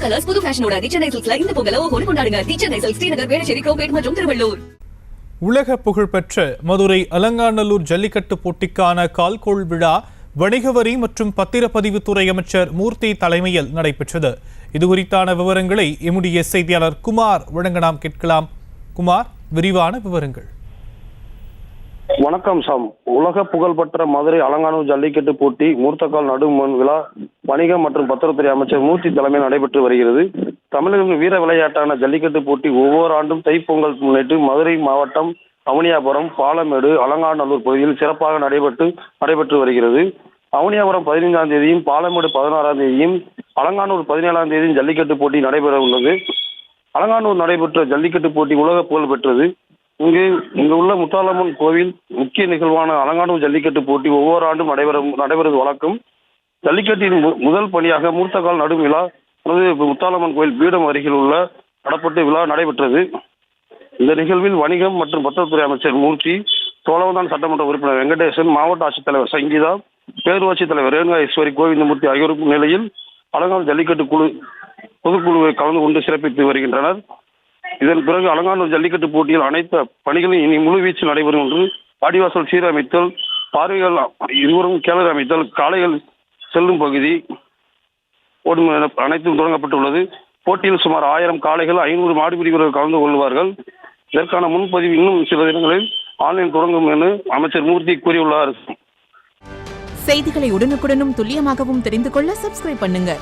Colours புது ஃபேஷனோட teacher சில்க்ஸ்ல இந்த பொங்கலை ஓஹோன்னு கொண்டாடுங்க. டீச்சர் சில்க்ஸ் ஸ்ரீநகர், வேளச்சேரி, கோபேட் மற்றும் திருவள்ளூர். உலக புகழ்பெற்ற மதுரை அலங்காநல்லூர் ஜல்லிக்கட்டு போட்டிக்கான கால்கோள் விழா வணிக வரி மற்றும் பத்திரப்பதிவுத்துறை அமைச்சர் மூர்த்தி தலைமையில் நடைபெற்றது. இதுகுறித்தான விவரங்களை எம்முடைய செய்தியாளர் குமார் வழங்க நாம் கேட்கலாம். குமார், விரிவான விவரங்கள். வணக்கம் சாம். உலக புகழ்பெற்ற மதுரை அலங்காநல்லூர் ஜல்லிக்கட்டு போட்டி மூர்த்தக்கால் நடுமண் விழா வணிக மற்றும் பத்திரத்துறை அமைச்சர் மூர்த்தி தலைமையில் நடைபெற்று வருகிறது. தமிழக வீர விளையாட்டான ஜல்லிக்கட்டு போட்டி ஒவ்வொரு ஆண்டும் தைப்பொங்கல் முன்னிட்டு மதுரை மாவட்டம் அவனியாபுரம், பாலமேடு, அலங்காநல்லூர் பகுதியில் சிறப்பாக நடைபெற்று வருகிறது. அவனியாபுரம் 15ஆம் தேதியும், பாலமேடு 16ஆம் தேதியும், அலங்காநல்லூர் 17ஆம் தேதியும் ஜல்லிக்கட்டு போட்டி நடைபெற உள்ளது. அலங்காநல்லூர் நடைபெற்ற ஜல்லிக்கட்டு போட்டி உலக புகழ் பெற்றது. இங்கு உள்ள முத்தாலம்மன் கோவில் முக்கிய நிகழ்வான அலங்காநல்லூர் ஜல்லிக்கட்டு போட்டி ஒவ்வொரு ஆண்டும் நடைபெறுவது வழக்கம். ஜல்லிக்கட்டின் முதல் பணியாக மூர்த்தக்கால் நடும் விழா முத்தாலம்மன் கோவில் பீடம் அருகில் உள்ள நடப்பட்டு விழா நடைபெற்றது. இந்த நிகழ்வில் வணிகம் மற்றும் பத்திரத்துறை அமைச்சர் மூர்த்தி, சோழவந்தான் சட்டமன்ற உறுப்பினர் வெங்கடேசன், மாவட்ட ஆட்சித்தலைவர் சங்கீதா, பேரூராட்சி தலைவர் ரேணுகா ஈஸ்வரி, கோவிந்தமூர்த்தி ஆகியோருக்கும் நிலையில் அலங்காநல்லூர் ஜல்லிக்கட்டு பொதுக்குழுவை கலந்து கொண்டு சிறப்பித்து வருகின்றனர். இதன் பிறகு அலங்காநல்லூர் ஜல்லிக்கட்டு போட்டியில் அனைத்து பணிகளும் இனி முழுவீச்சு நடைபெறும் என்று வாடிவாசல் சீரமைத்தல், பார்வைகள் இருவரும் கேலரி அமைத்தல், காளைகள் செல்லும் பகுதி அனைத்தும் தொடங்கப்பட்டுள்ளது. போட்டியில் சுமார் 1000 காளைகள், 500 மாடுபிடி வீரர்கள் கலந்து கொள்வார்கள். இதற்கான முன்பதிவு இன்னும் சில தினங்களில் ஆன்லைன் தொடங்கும் என அமைச்சர் மூர்த்தி கூறியுள்ளார். செய்திகளை உடனுக்குடனும் துல்லியமாகவும் தெரிந்து கொள்ள சப்ஸ்கிரைப் பண்ணுங்க.